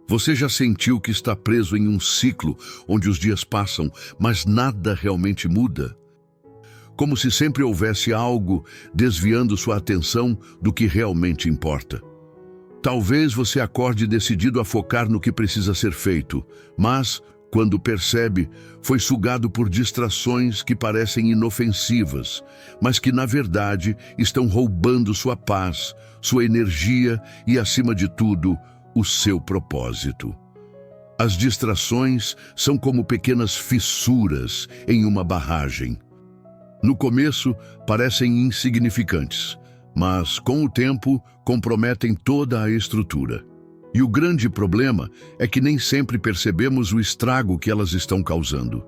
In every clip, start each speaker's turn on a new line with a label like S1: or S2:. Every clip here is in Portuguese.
S1: Você já sentiu que está preso em um ciclo onde os dias passam, mas nada realmente muda? Como se sempre houvesse algo desviando sua atenção do que realmente importa. Talvez você acorde decidido a focar no que precisa ser feito, mas, quando percebe, foi sugado por distrações que parecem inofensivas, mas que, na verdade, estão roubando sua paz, sua energia e, acima de tudo, o seu propósito. As distrações são como pequenas fissuras em uma barragem. No começo, parecem insignificantes, mas, com o tempo, comprometem toda a estrutura. E o grande problema é que nem sempre percebemos o estrago que elas estão causando.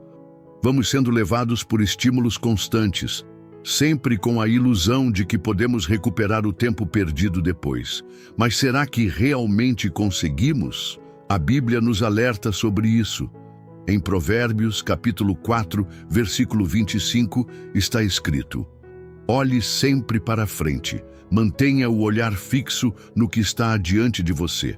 S1: Vamos sendo levados por estímulos constantes, sempre com a ilusão de que podemos recuperar o tempo perdido depois. Mas será que realmente conseguimos? A Bíblia nos alerta sobre isso. Em Provérbios, capítulo 4, versículo 25, está escrito: olhe sempre para frente, mantenha o olhar fixo no que está adiante de você.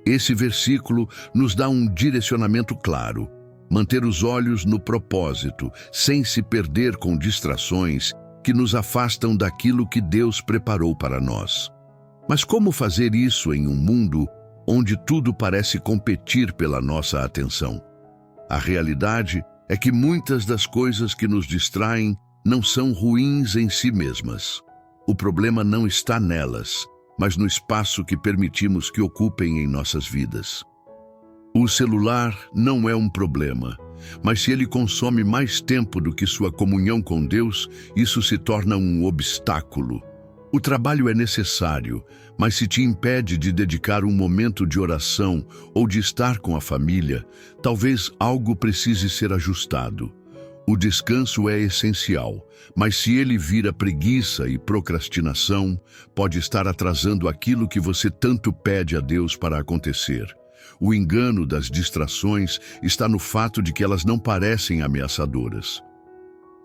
S1: Esse versículo nos dá um direcionamento claro. Manter os olhos no propósito, sem se perder com distrações que nos afastam daquilo que Deus preparou para nós. Mas como fazer isso em um mundo onde tudo parece competir pela nossa atenção? A realidade é que muitas das coisas que nos distraem não são ruins em si mesmas. O problema não está nelas, mas no espaço que permitimos que ocupem em nossas vidas. O celular não é um problema, mas se ele consome mais tempo do que sua comunhão com Deus, isso se torna um obstáculo. O trabalho é necessário, mas se te impede de dedicar um momento de oração ou de estar com a família, talvez algo precise ser ajustado. O descanso é essencial, mas se ele vira preguiça e procrastinação, pode estar atrasando aquilo que você tanto pede a Deus para acontecer. O engano das distrações está no fato de que elas não parecem ameaçadoras.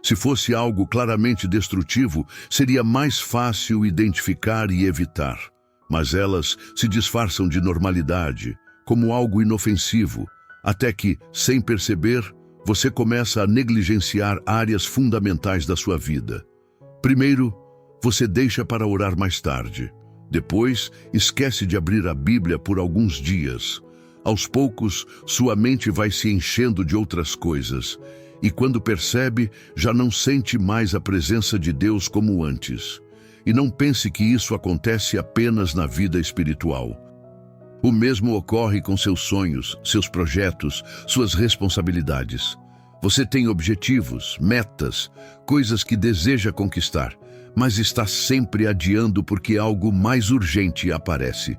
S1: Se fosse algo claramente destrutivo, seria mais fácil identificar e evitar. Mas elas se disfarçam de normalidade, como algo inofensivo, até que, sem perceber, você começa a negligenciar áreas fundamentais da sua vida. Primeiro, você deixa para orar mais tarde. Depois, esquece de abrir a Bíblia por alguns dias. Aos poucos, sua mente vai se enchendo de outras coisas, e quando percebe, já não sente mais a presença de Deus como antes. E não pense que isso acontece apenas na vida espiritual. O mesmo ocorre com seus sonhos, seus projetos, suas responsabilidades. Você tem objetivos, metas, coisas que deseja conquistar, mas está sempre adiando porque algo mais urgente aparece.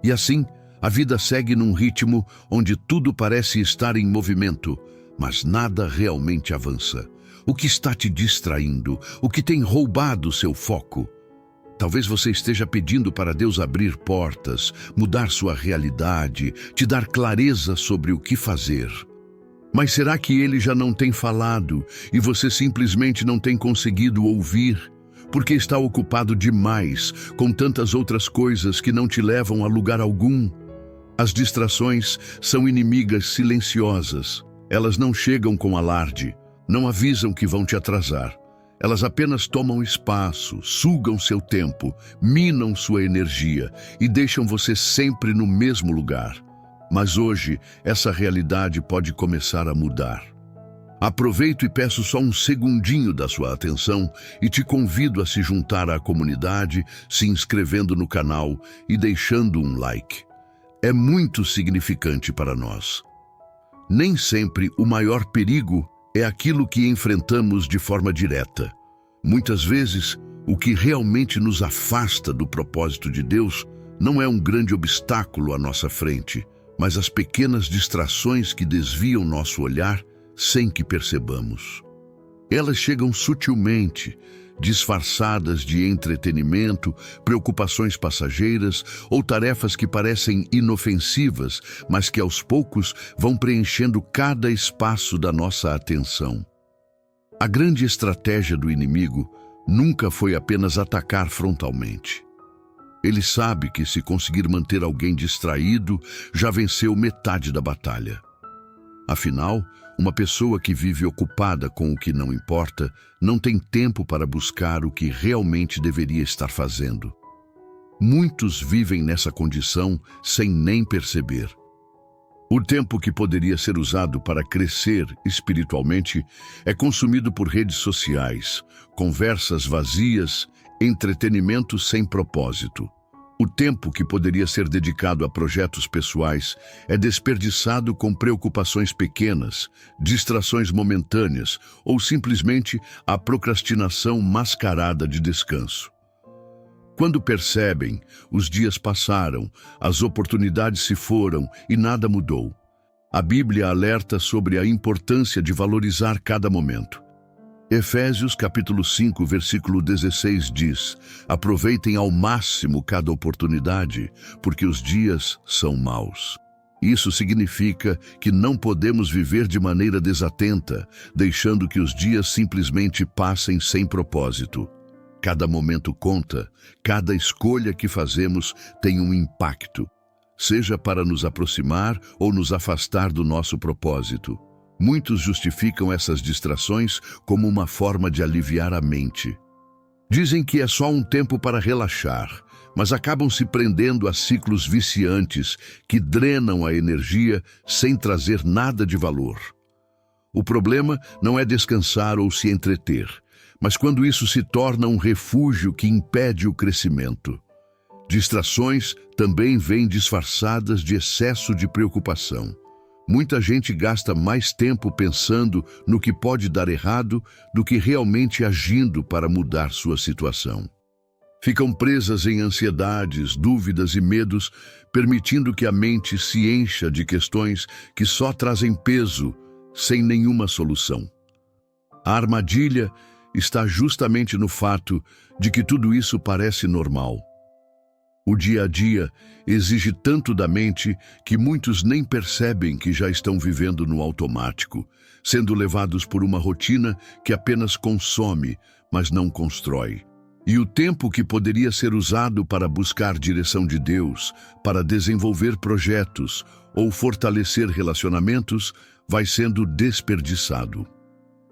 S1: E assim, a vida segue num ritmo onde tudo parece estar em movimento, mas nada realmente avança. O que está te distraindo? O que tem roubado seu foco? Talvez você esteja pedindo para Deus abrir portas, mudar sua realidade, te dar clareza sobre o que fazer. Mas será que Ele já não tem falado e você simplesmente não tem conseguido ouvir? Porque está ocupado demais com tantas outras coisas que não te levam a lugar algum? As distrações são inimigas silenciosas. Elas não chegam com alarde, não avisam que vão te atrasar. Elas apenas tomam espaço, sugam seu tempo, minam sua energia e deixam você sempre no mesmo lugar. Mas hoje, essa realidade pode começar a mudar. Aproveito e peço só um segundinho da sua atenção e te convido a se juntar à comunidade, se inscrevendo no canal e deixando um like. É muito significante para nós. Nem sempre o maior perigo é aquilo que enfrentamos de forma direta. Muitas vezes, o que realmente nos afasta do propósito de Deus não é um grande obstáculo à nossa frente, mas as pequenas distrações que desviam nosso olhar sem que percebamos. Elas chegam sutilmente, disfarçadas de entretenimento, preocupações passageiras ou tarefas que parecem inofensivas, mas que aos poucos vão preenchendo cada espaço da nossa atenção. A grande estratégia do inimigo nunca foi apenas atacar frontalmente. Ele sabe que se conseguir manter alguém distraído, já venceu metade da batalha. Afinal, uma pessoa que vive ocupada com o que não importa, não tem tempo para buscar o que realmente deveria estar fazendo. Muitos vivem nessa condição sem nem perceber. O tempo que poderia ser usado para crescer espiritualmente é consumido por redes sociais, conversas vazias, entretenimento sem propósito. O tempo que poderia ser dedicado a projetos pessoais é desperdiçado com preocupações pequenas, distrações momentâneas ou simplesmente a procrastinação mascarada de descanso. Quando percebem, os dias passaram, as oportunidades se foram e nada mudou. A Bíblia alerta sobre a importância de valorizar cada momento. Efésios capítulo 5, versículo 16 diz: aproveitem ao máximo cada oportunidade, porque os dias são maus. Isso significa que não podemos viver de maneira desatenta, deixando que os dias simplesmente passem sem propósito. Cada momento conta, cada escolha que fazemos tem um impacto, seja para nos aproximar ou nos afastar do nosso propósito. Muitos justificam essas distrações como uma forma de aliviar a mente. Dizem que é só um tempo para relaxar, mas acabam se prendendo a ciclos viciantes que drenam a energia sem trazer nada de valor. O problema não é descansar ou se entreter, mas quando isso se torna um refúgio que impede o crescimento. Distrações também vêm disfarçadas de excesso de preocupação. Muita gente gasta mais tempo pensando no que pode dar errado do que realmente agindo para mudar sua situação. Ficam presas em ansiedades, dúvidas e medos, permitindo que a mente se encha de questões que só trazem peso, sem nenhuma solução. A armadilha está justamente no fato de que tudo isso parece normal. O dia a dia exige tanto da mente que muitos nem percebem que já estão vivendo no automático, sendo levados por uma rotina que apenas consome, mas não constrói. E o tempo que poderia ser usado para buscar direção de Deus, para desenvolver projetos ou fortalecer relacionamentos, vai sendo desperdiçado.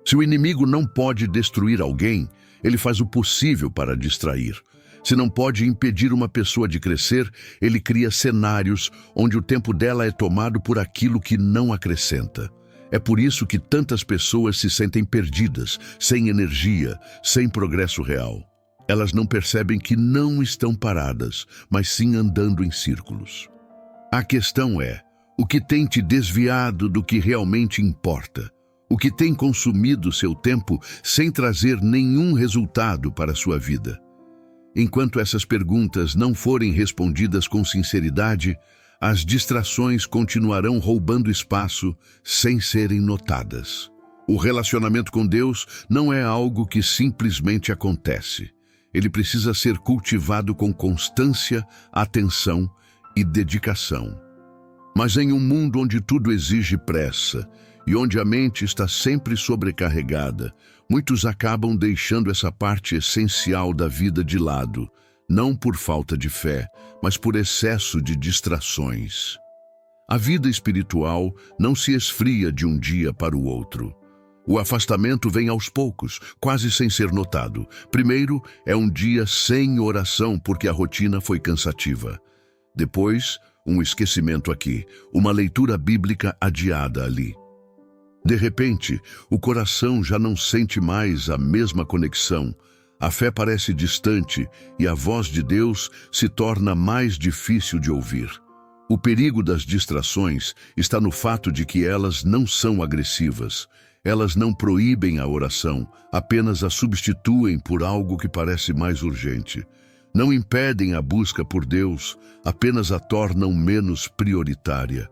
S1: Se o inimigo não pode destruir alguém, ele faz o possível para distrair. Se não pode impedir uma pessoa de crescer, ele cria cenários onde o tempo dela é tomado por aquilo que não acrescenta. É por isso que tantas pessoas se sentem perdidas, sem energia, sem progresso real. Elas não percebem que não estão paradas, mas sim andando em círculos. A questão é, o que tem te desviado do que realmente importa? O que tem consumido seu tempo sem trazer nenhum resultado para a sua vida? Enquanto essas perguntas não forem respondidas com sinceridade, as distrações continuarão roubando espaço sem serem notadas. O relacionamento com Deus não é algo que simplesmente acontece. Ele precisa ser cultivado com constância, atenção e dedicação. Mas em um mundo onde tudo exige pressa e onde a mente está sempre sobrecarregada, muitos acabam deixando essa parte essencial da vida de lado, não por falta de fé, mas por excesso de distrações. A vida espiritual não se esfria de um dia para o outro. O afastamento vem aos poucos, quase sem ser notado. Primeiro, é um dia sem oração porque a rotina foi cansativa. Depois, um esquecimento aqui, uma leitura bíblica adiada ali. De repente, o coração já não sente mais a mesma conexão, a fé parece distante e a voz de Deus se torna mais difícil de ouvir. O perigo das distrações está no fato de que elas não são agressivas. Elas não proíbem a oração, apenas a substituem por algo que parece mais urgente. Não impedem a busca por Deus, apenas a tornam menos prioritária.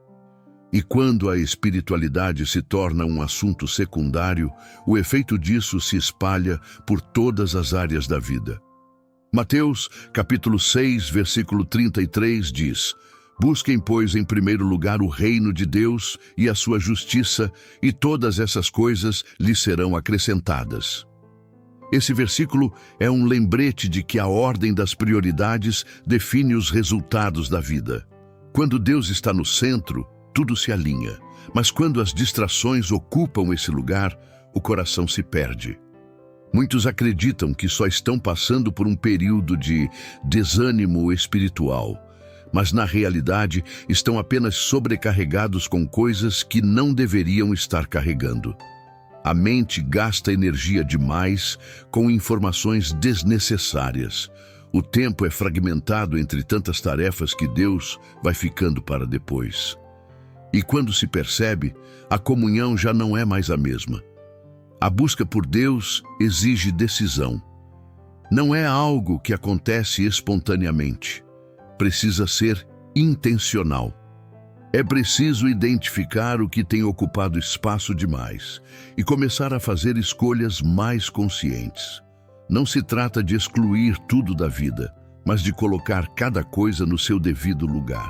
S1: E quando a espiritualidade se torna um assunto secundário, o efeito disso se espalha por todas as áreas da vida. Mateus, capítulo 6, versículo 33 diz: busquem, pois, em primeiro lugar o reino de Deus e a sua justiça, e todas essas coisas lhes serão acrescentadas. Esse versículo é um lembrete de que a ordem das prioridades define os resultados da vida. Quando Deus está no centro, tudo se alinha. Mas quando as distrações ocupam esse lugar, o coração se perde. Muitos acreditam que só estão passando por um período de desânimo espiritual, mas na realidade estão apenas sobrecarregados com coisas que não deveriam estar carregando. A mente gasta energia demais com informações desnecessárias. O tempo é fragmentado entre tantas tarefas que Deus vai ficando para depois. E quando se percebe, a comunhão já não é mais a mesma. A busca por Deus exige decisão. Não é algo que acontece espontaneamente. Precisa ser intencional. É preciso identificar o que tem ocupado espaço demais e começar a fazer escolhas mais conscientes. Não se trata de excluir tudo da vida, mas de colocar cada coisa no seu devido lugar.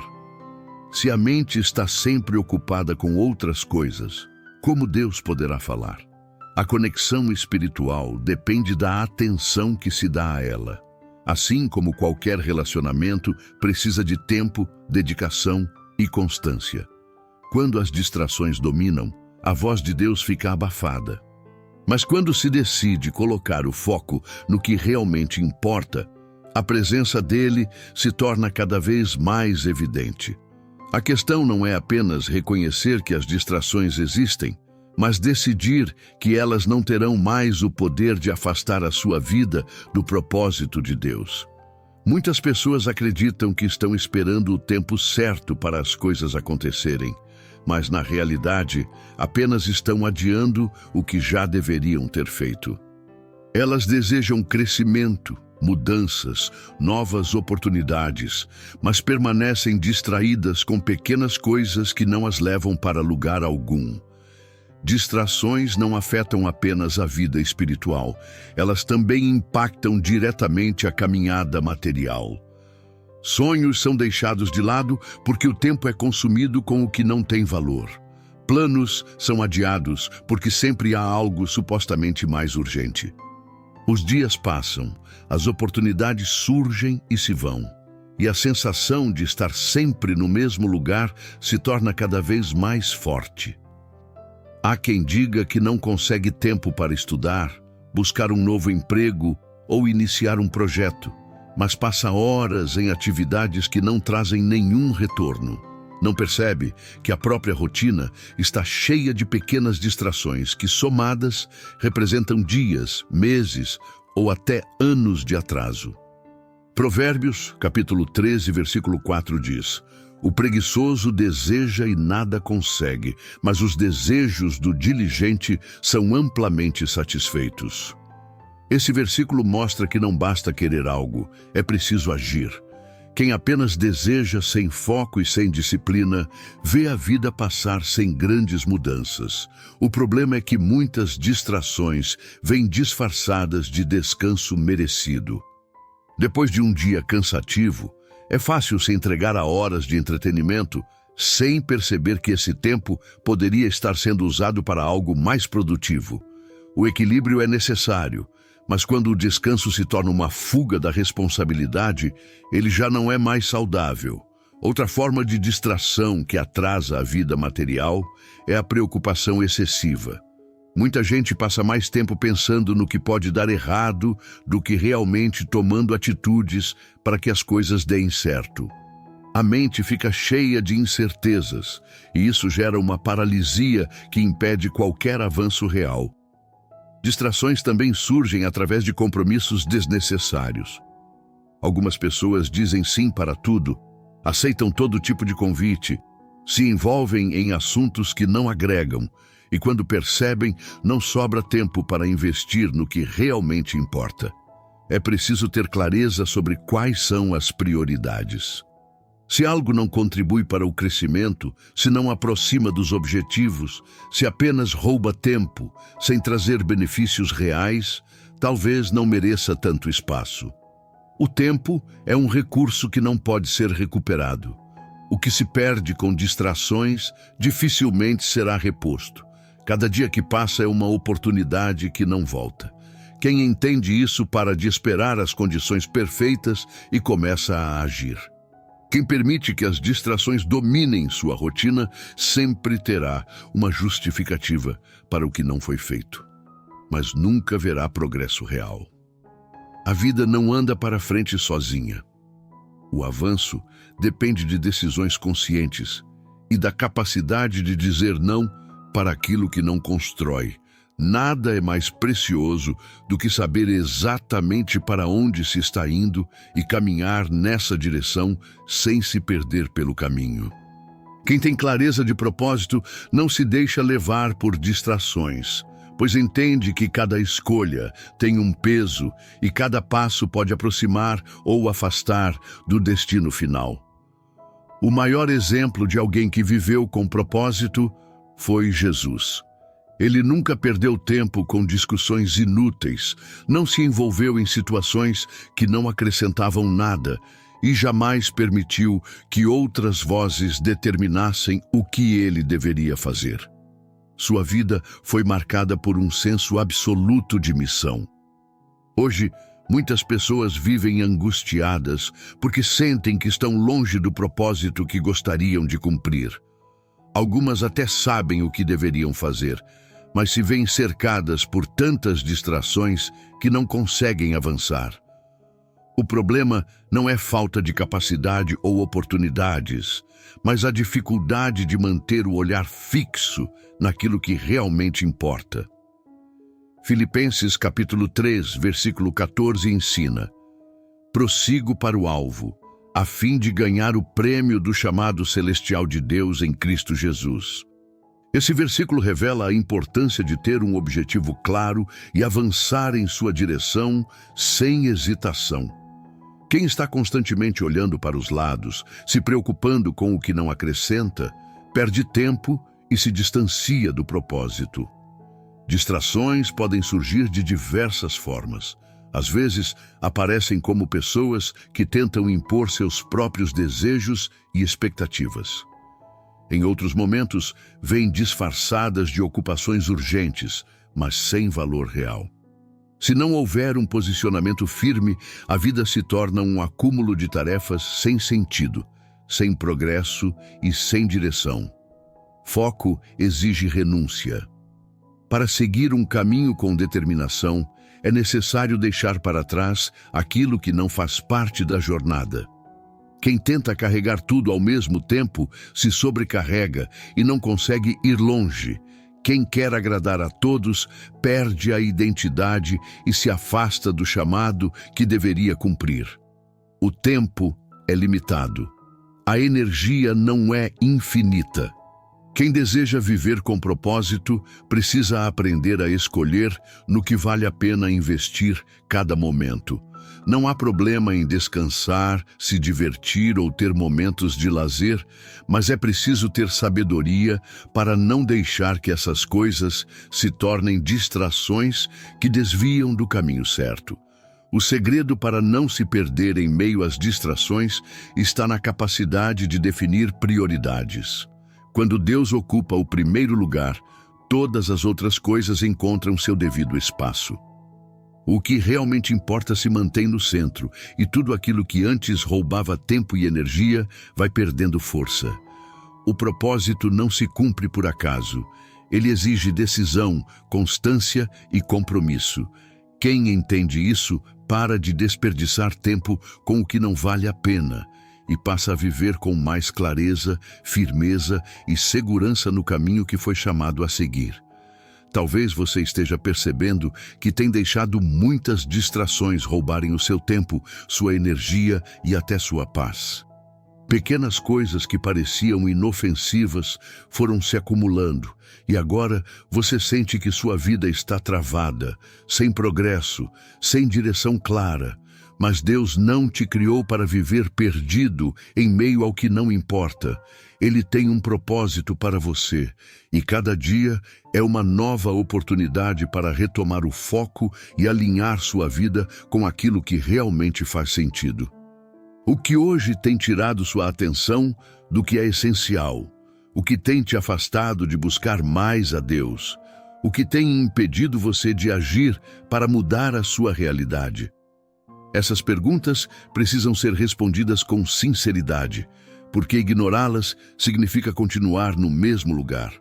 S1: Se a mente está sempre ocupada com outras coisas, como Deus poderá falar? A conexão espiritual depende da atenção que se dá a ela. Assim como qualquer relacionamento, precisa de tempo, dedicação e constância. Quando as distrações dominam, a voz de Deus fica abafada. Mas quando se decide colocar o foco no que realmente importa, a presença dele se torna cada vez mais evidente. A questão não é apenas reconhecer que as distrações existem, mas decidir que elas não terão mais o poder de afastar a sua vida do propósito de Deus. Muitas pessoas acreditam que estão esperando o tempo certo para as coisas acontecerem, mas na realidade apenas estão adiando o que já deveriam ter feito. Elas desejam crescimento, mudanças, novas oportunidades, mas permanecem distraídas com pequenas coisas que não as levam para lugar algum. Distrações não afetam apenas a vida espiritual, elas também impactam diretamente a caminhada material. Sonhos são deixados de lado porque o tempo é consumido com o que não tem valor. Planos são adiados porque sempre há algo supostamente mais urgente. Os dias passam, as oportunidades surgem e se vão, e a sensação de estar sempre no mesmo lugar se torna cada vez mais forte. Há quem diga que não consegue tempo para estudar, buscar um novo emprego ou iniciar um projeto, mas passa horas em atividades que não trazem nenhum retorno. Não percebe que a própria rotina está cheia de pequenas distrações que, somadas, representam dias, meses ou até anos de atraso. Provérbios, capítulo 13, versículo 4 diz: "O preguiçoso deseja e nada consegue, mas os desejos do diligente são amplamente satisfeitos." Esse versículo mostra que não basta querer algo, é preciso agir. Quem apenas deseja sem foco e sem disciplina, vê a vida passar sem grandes mudanças. O problema é que muitas distrações vêm disfarçadas de descanso merecido. Depois de um dia cansativo, é fácil se entregar a horas de entretenimento sem perceber que esse tempo poderia estar sendo usado para algo mais produtivo. O equilíbrio é necessário, mas quando o descanso se torna uma fuga da responsabilidade, ele já não é mais saudável. Outra forma de distração que atrasa a vida material é a preocupação excessiva. Muita gente passa mais tempo pensando no que pode dar errado do que realmente tomando atitudes para que as coisas deem certo. A mente fica cheia de incertezas, e isso gera uma paralisia que impede qualquer avanço real. Distrações também surgem através de compromissos desnecessários. Algumas pessoas dizem sim para tudo, aceitam todo tipo de convite, se envolvem em assuntos que não agregam, e quando percebem, não sobra tempo para investir no que realmente importa. É preciso ter clareza sobre quais são as prioridades. Se algo não contribui para o crescimento, se não aproxima dos objetivos, se apenas rouba tempo, sem trazer benefícios reais, talvez não mereça tanto espaço. O tempo é um recurso que não pode ser recuperado. O que se perde com distrações dificilmente será reposto. Cada dia que passa é uma oportunidade que não volta. Quem entende isso para de esperar as condições perfeitas e começa a agir. Quem permite que as distrações dominem sua rotina sempre terá uma justificativa para o que não foi feito, mas nunca verá progresso real. A vida não anda para frente sozinha. O avanço depende de decisões conscientes e da capacidade de dizer não para aquilo que não constrói. Nada é mais precioso do que saber exatamente para onde se está indo e caminhar nessa direção sem se perder pelo caminho. Quem tem clareza de propósito não se deixa levar por distrações, pois entende que cada escolha tem um peso e cada passo pode aproximar ou afastar do destino final. O maior exemplo de alguém que viveu com propósito foi Jesus. Ele nunca perdeu tempo com discussões inúteis, não se envolveu em situações que não acrescentavam nada e jamais permitiu que outras vozes determinassem o que ele deveria fazer. Sua vida foi marcada por um senso absoluto de missão. Hoje, muitas pessoas vivem angustiadas porque sentem que estão longe do propósito que gostariam de cumprir. Algumas até sabem o que deveriam fazer, mas se veem cercadas por tantas distrações que não conseguem avançar. O problema não é falta de capacidade ou oportunidades, mas a dificuldade de manter o olhar fixo naquilo que realmente importa. Filipenses capítulo 3, versículo 14 ensina: prossigo para o alvo, a fim de ganhar o prêmio do chamado celestial de Deus em Cristo Jesus. Esse versículo revela a importância de ter um objetivo claro e avançar em sua direção sem hesitação. Quem está constantemente olhando para os lados, se preocupando com o que não acrescenta, perde tempo e se distancia do propósito. Distrações podem surgir de diversas formas. Às vezes, aparecem como pessoas que tentam impor seus próprios desejos e expectativas. Em outros momentos, vêm disfarçadas de ocupações urgentes, mas sem valor real. Se não houver um posicionamento firme, a vida se torna um acúmulo de tarefas sem sentido, sem progresso e sem direção. Foco exige renúncia. Para seguir um caminho com determinação, é necessário deixar para trás aquilo que não faz parte da jornada. Quem tenta carregar tudo ao mesmo tempo se sobrecarrega e não consegue ir longe. Quem quer agradar a todos perde a identidade e se afasta do chamado que deveria cumprir. O tempo é limitado. A energia não é infinita. Quem deseja viver com propósito precisa aprender a escolher no que vale a pena investir cada momento. Não há problema em descansar, se divertir ou ter momentos de lazer, mas é preciso ter sabedoria para não deixar que essas coisas se tornem distrações que desviam do caminho certo. O segredo para não se perder em meio às distrações está na capacidade de definir prioridades. Quando Deus ocupa o primeiro lugar, todas as outras coisas encontram seu devido espaço. O que realmente importa se mantém no centro, e tudo aquilo que antes roubava tempo e energia vai perdendo força. O propósito não se cumpre por acaso. Ele exige decisão, constância e compromisso. Quem entende isso para de desperdiçar tempo com o que não vale a pena e passa a viver com mais clareza, firmeza e segurança no caminho que foi chamado a seguir. Talvez você esteja percebendo que tem deixado muitas distrações roubarem o seu tempo, sua energia e até sua paz. Pequenas coisas que pareciam inofensivas foram se acumulando e agora você sente que sua vida está travada, sem progresso, sem direção clara. Mas Deus não te criou para viver perdido em meio ao que não importa. Ele tem um propósito para você, e cada dia é uma nova oportunidade para retomar o foco e alinhar sua vida com aquilo que realmente faz sentido. O que hoje tem tirado sua atenção do que é essencial? O que tem te afastado de buscar mais a Deus? O que tem impedido você de agir para mudar a sua realidade? Essas perguntas precisam ser respondidas com sinceridade, porque ignorá-las significa continuar no mesmo lugar.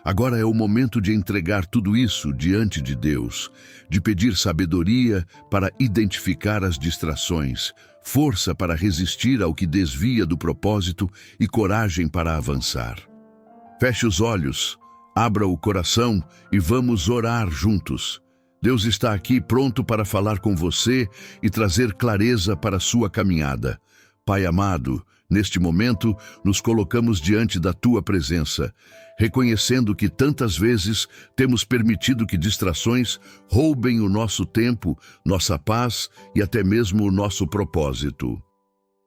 S1: Agora é o momento de entregar tudo isso diante de Deus, de pedir sabedoria para identificar as distrações, força para resistir ao que desvia do propósito e coragem para avançar. Feche os olhos, abra o coração e vamos orar juntos. Deus está aqui pronto para falar com você e trazer clareza para a sua caminhada. Pai amado, neste momento nos colocamos diante da Tua presença, reconhecendo que tantas vezes temos permitido que distrações roubem o nosso tempo, nossa paz e até mesmo o nosso propósito.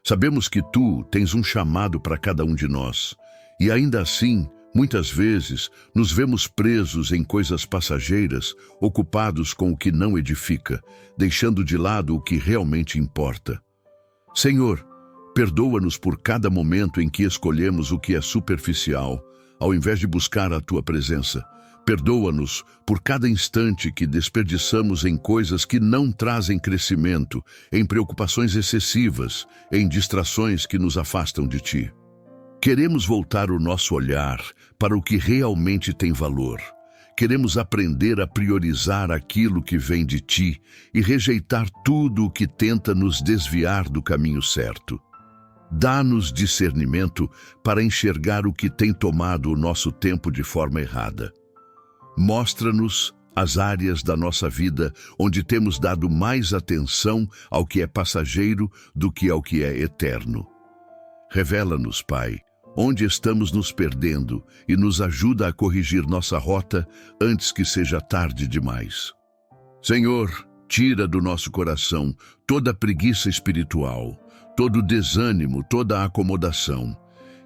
S1: Sabemos que Tu tens um chamado para cada um de nós, e ainda assim, muitas vezes, nos vemos presos em coisas passageiras, ocupados com o que não edifica, deixando de lado o que realmente importa. Senhor, perdoa-nos por cada momento em que escolhemos o que é superficial, ao invés de buscar a Tua presença. Perdoa-nos por cada instante que desperdiçamos em coisas que não trazem crescimento, em preocupações excessivas, em distrações que nos afastam de Ti. Queremos voltar o nosso olhar para o que realmente tem valor. Queremos aprender a priorizar aquilo que vem de Ti e rejeitar tudo o que tenta nos desviar do caminho certo. Dá-nos discernimento para enxergar o que tem tomado o nosso tempo de forma errada. Mostra-nos as áreas da nossa vida onde temos dado mais atenção ao que é passageiro do que ao que é eterno. Revela-nos, Pai, onde estamos nos perdendo e nos ajuda a corrigir nossa rota antes que seja tarde demais. Senhor, tira do nosso coração toda preguiça espiritual, todo desânimo, toda acomodação,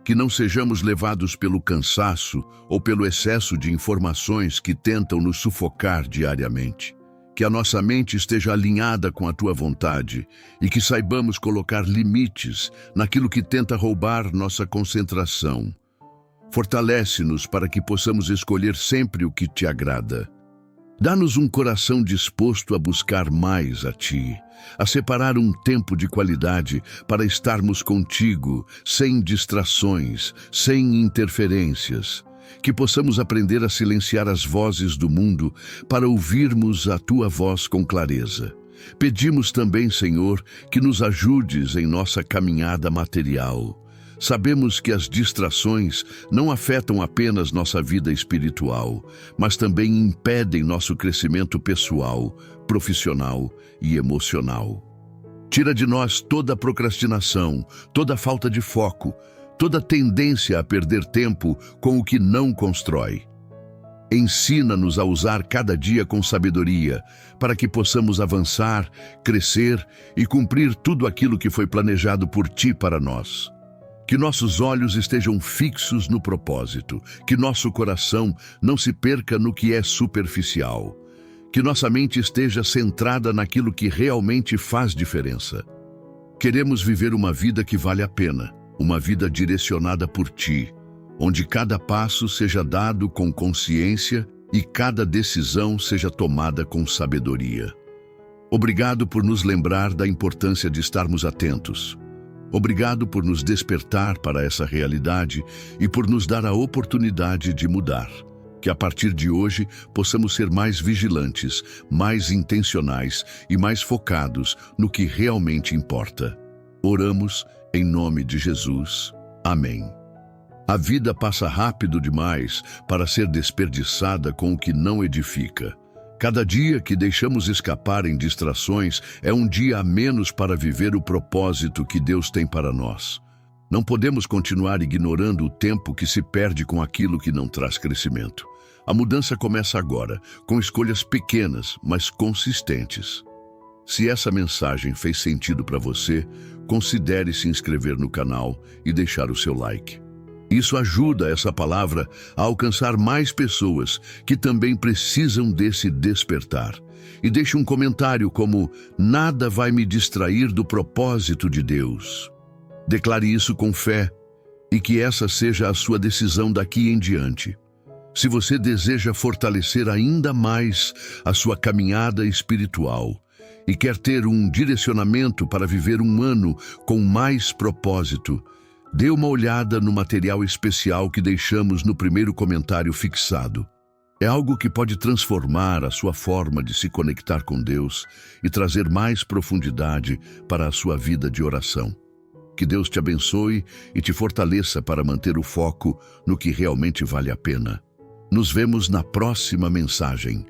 S1: que não sejamos levados pelo cansaço ou pelo excesso de informações que tentam nos sufocar diariamente. Que a nossa mente esteja alinhada com a Tua vontade e que saibamos colocar limites naquilo que tenta roubar nossa concentração. Fortalece-nos para que possamos escolher sempre o que Te agrada. Dá-nos um coração disposto a buscar mais a Ti, a separar um tempo de qualidade para estarmos contigo, sem distrações, sem interferências. Que possamos aprender a silenciar as vozes do mundo para ouvirmos a Tua voz com clareza. Pedimos também, Senhor, que nos ajudes em nossa caminhada material. Sabemos que as distrações não afetam apenas nossa vida espiritual, mas também impedem nosso crescimento pessoal, profissional e emocional. Tira de nós toda procrastinação, toda falta de foco, toda tendência a perder tempo com o que não constrói. Ensina-nos a usar cada dia com sabedoria, para que possamos avançar, crescer e cumprir tudo aquilo que foi planejado por Ti para nós. Que nossos olhos estejam fixos no propósito, que nosso coração não se perca no que é superficial, que nossa mente esteja centrada naquilo que realmente faz diferença. Queremos viver uma vida que vale a pena, uma vida direcionada por Ti, onde cada passo seja dado com consciência e cada decisão seja tomada com sabedoria. Obrigado por nos lembrar da importância de estarmos atentos. Obrigado por nos despertar para essa realidade e por nos dar a oportunidade de mudar. Que a partir de hoje possamos ser mais vigilantes, mais intencionais e mais focados no que realmente importa. Oramos em nome de Jesus. Amém. A vida passa rápido demais para ser desperdiçada com o que não edifica. Cada dia que deixamos escapar em distrações é um dia a menos para viver o propósito que Deus tem para nós. Não podemos continuar ignorando o tempo que se perde com aquilo que não traz crescimento. A mudança começa agora, com escolhas pequenas, mas consistentes. Se essa mensagem fez sentido para você, considere se inscrever no canal e deixar o seu like. Isso ajuda essa palavra a alcançar mais pessoas que também precisam desse despertar. E deixe um comentário como: nada vai me distrair do propósito de Deus. Declare isso com fé e que essa seja a sua decisão daqui em diante. Se você deseja fortalecer ainda mais a sua caminhada espiritual e quer ter um direcionamento para viver um ano com mais propósito, dê uma olhada no material especial que deixamos no primeiro comentário fixado. É algo que pode transformar a sua forma de se conectar com Deus e trazer mais profundidade para a sua vida de oração. Que Deus te abençoe e te fortaleça para manter o foco no que realmente vale a pena. Nos vemos na próxima mensagem.